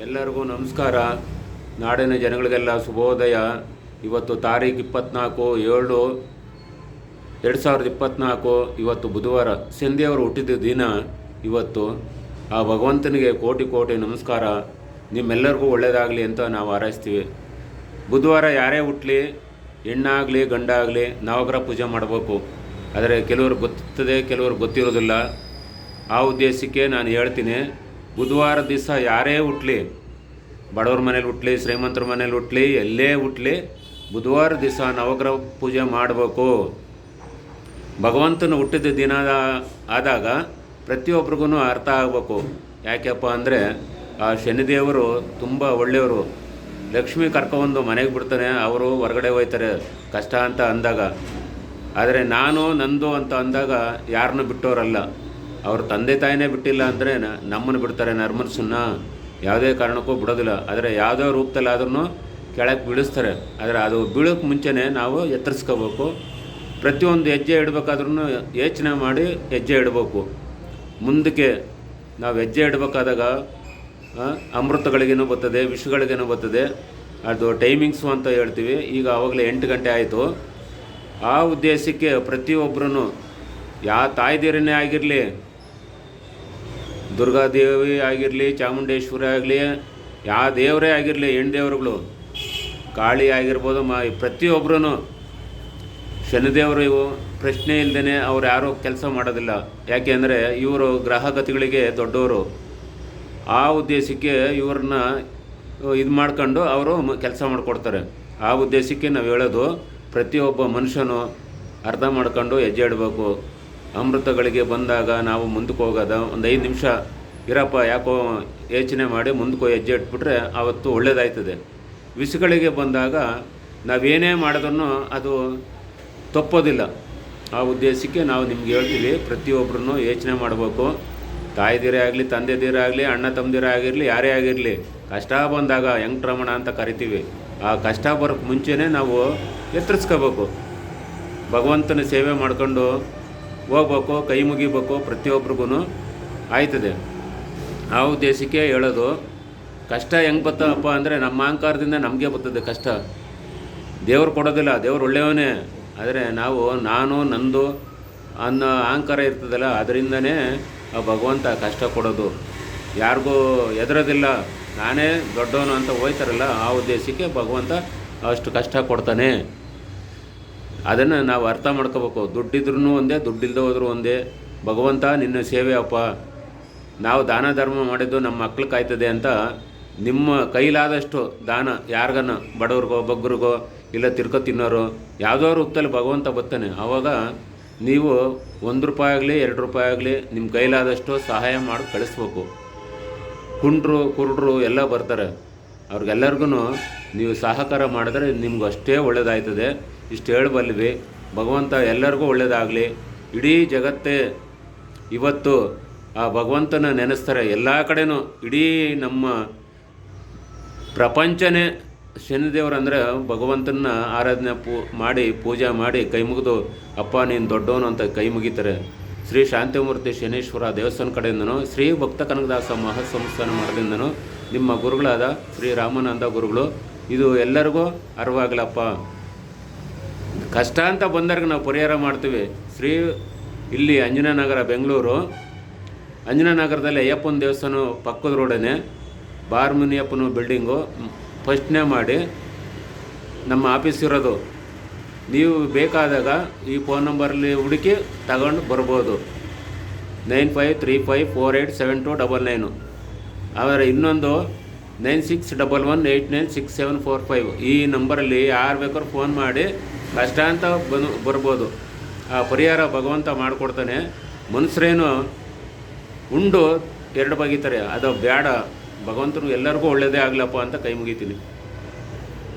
ಎಲ್ಲರಿಗೂ ನಮಸ್ಕಾರ. ನಾಡಿನ ಜನಗಳಿಗೆಲ್ಲ ಶುಭೋದಯ. ಇವತ್ತು ತಾರೀಖು 24/7/2024. ಇವತ್ತು ಬುಧವಾರ, ಸಂಧ್ಯವರು ಹುಟ್ಟಿದ ದಿನ ಇವತ್ತು. ಆ ಭಗವಂತನಿಗೆ ಕೋಟಿ ಕೋಟಿ ನಮಸ್ಕಾರ. ನಿಮ್ಮೆಲ್ಲರಿಗೂ ಒಳ್ಳೆಯದಾಗಲಿ ಅಂತ ನಾವು ಹಾರೈಸ್ತೀವಿ. ಬುಧವಾರ ಯಾರೇ ಹುಟ್ಟಲಿ, ಹೆಣ್ಣಾಗಲಿ ಗಂಡಾಗಲಿ, ನವಗ್ರಹ ಪೂಜೆ ಮಾಡಬೇಕು. ಆದರೆ ಕೆಲವರು ಗೊತ್ತಿರ್ತದೆ, ಕೆಲವರು ಗೊತ್ತಿರೋದಿಲ್ಲ. ಆ ಉದ್ದೇಶಕ್ಕೆ ನಾನು ಹೇಳ್ತೀನಿ, ಬುಧವಾರ ದಿವಸ ಯಾರೇ ಹುಟ್ಟಲಿ, ಬಡವ್ರ ಮನೇಲಿ ಹುಟ್ಟಲಿ, ಶ್ರೀಮಂತರ ಮನೇಲಿ ಹುಟ್ಟಲಿ, ಎಲ್ಲೇ ಹುಟ್ಟಲಿ, ಬುಧವಾರ ದಿವಸ ನವಗ್ರಹ ಪೂಜೆ ಮಾಡಬೇಕು. ಭಗವಂತನ ಹುಟ್ಟಿದ ದಿನ ಆದಾಗ ಪ್ರತಿಯೊಬ್ಬರಿಗೂ ಅರ್ಥ ಆಗಬೇಕು. ಯಾಕೆಪ್ಪ ಅಂದರೆ ಆ ಶನಿದೇವರು ತುಂಬ ಒಳ್ಳೆಯವರು. ಲಕ್ಷ್ಮಿ ಕರ್ಕೊಂಡು ಮನೆಗೆ ಬಿಡ್ತಾನೆ, ಅವರು ಹೊರಗಡೆ ಹೋಗ್ತಾರೆ ಕಷ್ಟ ಅಂತ ಅಂದಾಗ. ಆದರೆ ನಾನು ನಂದು ಅಂತ ಅಂದಾಗ ಯಾರನ್ನೂ ಬಿಟ್ಟೋರಲ್ಲ. ಅವ್ರ ತಂದೆ ತಾಯಿನೇ ಬಿಟ್ಟಿಲ್ಲ ಅಂದರೆ ನಮ್ಮನ್ನು ಬಿಡ್ತಾರೆ, ನರ್ಮನ್ಸನ್ನ ಯಾವುದೇ ಕಾರಣಕ್ಕೂ ಬಿಡೋದಿಲ್ಲ. ಆದರೆ ಯಾವುದೋ ರೂಪದಲ್ಲಾದ್ರೂ ಕೆಳಗೆ ಬೀಳಿಸ್ತಾರೆ. ಆದರೆ ಅದು ಬೀಳೋಕ್ಕೆ ಮುಂಚೆನೇ ನಾವು ಎತ್ತರಿಸ್ಕೋಬೇಕು. ಪ್ರತಿಯೊಂದು ಹೆಜ್ಜೆ ಇಡಬೇಕಾದ್ರೂ ಯೋಚನೆ ಮಾಡಿ ಹೆಜ್ಜೆ ಇಡಬೇಕು. ಮುಂದಕ್ಕೆ ನಾವು ಹೆಜ್ಜೆ ಇಡಬೇಕಾದಾಗ ಅಮೃತಗಳಿಗೇನೂ ಬರ್ತದೆ, ವಿಷಗಳಿಗೇನೂ ಬರ್ತದೆ. ಅದು ಟೈಮಿಂಗ್ಸು ಅಂತ ಹೇಳ್ತೀವಿ. ಈಗ ಆವಾಗಲೇ 8 ಗಂಟೆ ಆಯಿತು. ಆ ಉದ್ದೇಶಕ್ಕೆ ಪ್ರತಿಯೊಬ್ಬರೂ, ಯಾವ ತಾಯ್ದೇರನೇ ಆಗಿರಲಿ, ದುರ್ಗಾದೇವಿ ಆಗಿರಲಿ, ಚಾಮುಂಡೇಶ್ವರಿ ಆಗಲಿ, ಯಾವ ದೇವರೇ ಆಗಿರಲಿ, ಹೆಣ್ಣು ದೇವರುಗಳು, ಕಾಳಿ ಆಗಿರ್ಬೋದು, ಪ್ರತಿಯೊಬ್ಬರೂ ಶನಿದೇವರು ಇವು ಪ್ರಶ್ನೆ ಇಲ್ಲದೇ ಅವ್ರು ಯಾರೂ ಕೆಲಸ ಮಾಡೋದಿಲ್ಲ. ಯಾಕೆ ಅಂದರೆ ಇವರು ಗ್ರಹಗತಿಗಳಿಗೆ ದೊಡ್ಡವರು. ಆ ಉದ್ದೇಶಕ್ಕೆ ಇವ್ರನ್ನ ಇದು ಮಾಡ್ಕೊಂಡು ಅವರು ಕೆಲಸ ಮಾಡಿಕೊಡ್ತಾರೆ. ಆ ಉದ್ದೇಶಕ್ಕೆ ನಾವು ಹೇಳೋದು, ಪ್ರತಿಯೊಬ್ಬ ಮನುಷ್ಯನು ಅರ್ಥ ಮಾಡ್ಕೊಂಡು ಹೆಜ್ಜೆ ಇಡಬೇಕು. ಅಮೃತಗಳಿಗೆ ಬಂದಾಗ ನಾವು ಮುಂದಕ್ಕೆ ಹೋಗೋದು, ಒಂದು 5 ನಿಮಿಷ ಇರಪ್ಪ, ಯಾಕೋ ಯೋಚನೆ ಮಾಡಿ ಮುಂದಕ್ಕೆ ಹೆಜ್ಜೆ ಇಟ್ಬಿಟ್ರೆ ಆವತ್ತು ಒಳ್ಳೆಯದಾಯ್ತದೆ. ವಿಷಗಳಿಗೆ ಬಂದಾಗ ನಾವೇನೇ ಮಾಡಿದ್ರೂ ಅದು ತಪ್ಪೋದಿಲ್ಲ. ಆ ಉದ್ದೇಶಕ್ಕೆ ನಾವು ನಿಮ್ಗೆ ಹೇಳ್ತೀವಿ, ಪ್ರತಿಯೊಬ್ಬರೂ ಯೋಚನೆ ಮಾಡಬೇಕು. ತಾಯ್ದಿರೇ ಆಗಲಿ, ತಂದೆದಿರೇ ಆಗಲಿ, ಅಣ್ಣ ತಮ್ಮದಿರೇ ಆಗಿರಲಿ, ಯಾರೇ ಆಗಿರಲಿ, ಕಷ್ಟ ಬಂದಾಗ ಯಂಗ್ರಮಣ ಅಂತ ಕರಿತೀವಿ. ಆ ಕಷ್ಟ ಬರೋಕ್ಕೆ ಮುಂಚೆನೇ ನಾವು ಎತ್ತರಿಸ್ಕೋಬೇಕು. ಭಗವಂತನ ಸೇವೆ ಮಾಡ್ಕೊಂಡು ಹೋಗ್ಬೇಕು, ಕೈ ಮುಗಿಬೇಕು. ಪ್ರತಿಯೊಬ್ರಿಗೂ ಆಯ್ತದೆ. ಆ ಉದ್ದೇಶಕ್ಕೆ ಹೇಳೋದು, ಕಷ್ಟ ಹೆಂಗೆ ಬರ್ತಪ್ಪ ಅಂದರೆ ನಮ್ಮ ಅಹಂಕಾರದಿಂದ ನಮಗೆ ಬರ್ತದೆ ಕಷ್ಟ. ದೇವ್ರು ಕೊಡೋದಿಲ್ಲ, ದೇವ್ರು ಒಳ್ಳೆಯವನೇ. ಆದರೆ ನಾವು ನಾನು ನಂದು ಅನ್ನೋ ಅಹಂಕಾರ ಇರ್ತದಲ್ಲ, ಅದರಿಂದನೇ ಆ ಭಗವಂತ ಕಷ್ಟ ಕೊಡೋದು. ಯಾರಿಗೂ ಎದುರೋದಿಲ್ಲ, ನಾನೇ ದೊಡ್ಡವನು ಅಂತ ಹೋಯ್ತಾರಲ್ಲ, ಆ ಉದ್ದೇಶಕ್ಕೆ ಭಗವಂತ ಅಷ್ಟು ಕಷ್ಟ ಕೊಡ್ತಾನೆ. ಅದನ್ನು ನಾವು ಅರ್ಥ ಮಾಡ್ಕೋಬೇಕು. ದುಡ್ಡಿದ್ರೂ ಒಂದೇ, ದುಡ್ಡಿಲ್ಲದೆ ಹೋದ್ರೂ ಒಂದೇ. ಭಗವಂತ ನಿನ್ನ ಸೇವೆ ಅಪ್ಪ, ನಾವು ದಾನ ಧರ್ಮ ಮಾಡಿದ್ದು ನಮ್ಮ ಮಕ್ಳಿಗೆ ಕಾಯ್ತದೆ ಅಂತ ನಿಮ್ಮ ಕೈಲಾದಷ್ಟು ದಾನ ಯಾರಿಗನ, ಬಡವ್ರಿಗೋ ಬಗ್ಗರಿಗೋ ಇಲ್ಲ ತಿರ್ಕೊ ತಿನ್ನೋರು, ಯಾವುದೋ ರೂಪದಲ್ಲಿ ಭಗವಂತ ಬರ್ತಾನೆ. ಆವಾಗ ನೀವು 1 ರೂಪಾಯಿ ಆಗಲಿ 2 ರೂಪಾಯಿ ಆಗಲಿ ನಿಮ್ಮ ಕೈಲಾದಷ್ಟು ಸಹಾಯ ಮಾಡಿ ಕಳಿಸ್ಬೇಕು. ಕುಂಡ್ರು ಕುರುಡ್ರು ಎಲ್ಲ ಬರ್ತಾರೆ, ಅವ್ರಿಗೆಲ್ಲರಿಗೂ ನೀವು ಸಹಕಾರ ಮಾಡಿದ್ರೆ ನಿಮ್ಗೆ ಅಷ್ಟೇ ಒಳ್ಳೆಯದಾಯ್ತದೆ. ಇಷ್ಟು ಹೇಳಬಲ್ವಿ. ಭಗವಂತ ಎಲ್ಲರಿಗೂ ಒಳ್ಳೆಯದಾಗಲಿ. ಇಡೀ ಜಗತ್ತೇ ಇವತ್ತು ಆ ಭಗವಂತನ ನೆನೆಸ್ತಾರೆ. ಎಲ್ಲ ಕಡೆನೂ ಇಡೀ ನಮ್ಮ ಪ್ರಪಂಚನೇ ಶನಿದೇವರು ಅಂದರೆ ಭಗವಂತನ ಆರಾಧನೆ ಮಾಡಿ ಪೂಜೆ ಮಾಡಿ ಕೈ ಮುಗಿದು, ಅಪ್ಪ ನೀನು ದೊಡ್ಡವನು ಅಂತ ಕೈ ಮುಗಿತಾರೆ. ಶ್ರೀ ಶಾಂತಿಮೂರ್ತಿ ಶನೇಶ್ವರ ದೇವಸ್ಥಾನ ಕಡೆಯಿಂದನೂ, ಶ್ರೀ ಭಕ್ತ ಕನಕದಾಸ ಮಹಾಸಂಸ್ಥಾನ ಮಠದಿಂದನೂ, ನಿಮ್ಮ ಗುರುಗಳಾದ ಶ್ರೀ ರಾಮಾನಂದ ಗುರುಗಳು, ಇದು ಎಲ್ಲರಿಗೂ ಅರಿವಾಗಲಪ್ಪ. ಕಷ್ಟ ಅಂತ ಬಂದಾಗ ನಾವು ಪರಿಹಾರ ಮಾಡ್ತೀವಿ. ಇಲ್ಲಿ ಅಂಜನಾನಗರ ಬೆಂಗಳೂರು, ಅಂಜನಾನಗರದಲ್ಲಿ ಅಯ್ಯಪ್ಪನ ದೇವಸ್ಥಾನ ಪಕ್ಕದ ರೋಡೇ ಬಾರ್ಮುನಿಯಪ್ಪನ ಬಿಲ್ಡಿಂಗು ಫಸ್ಟ್ನೇ ಮಾಡಿ ನಮ್ಮ ಆಫೀಸ್ ಇರೋದು. ನೀವು ಬೇಕಾದಾಗ ಈ ಫೋನ್ ನಂಬರಲ್ಲಿ ಹುಡುಕಿ ತಗೊಂಡು ಬರ್ಬೋದು. 9535487299. ಆದರೆ ಇನ್ನೊಂದು 9611896745. ಈ ನಂಬರಲ್ಲಿ ಯಾರು ಬೇಕಾದ್ರೂ ಫೋನ್ ಮಾಡಿ ಕಷ್ಟ ಅಂತ ಬರ್ಬೋದು. ಆ ಪರಿಹಾರ ಭಗವಂತ ಮಾಡಿಕೊಡ್ತಾನೆ. ಮನುಷ್ಯರೇನು ಉಂಡು 2 ಬಗೀತಾರೆ, ಅದು ಬೇಡ. ಭಗವಂತನು ಎಲ್ಲರಿಗೂ ಒಳ್ಳೆಯದೇ ಆಗಲಪ್ಪ ಅಂತ ಕೈ ಮುಗಿತೀನಿ.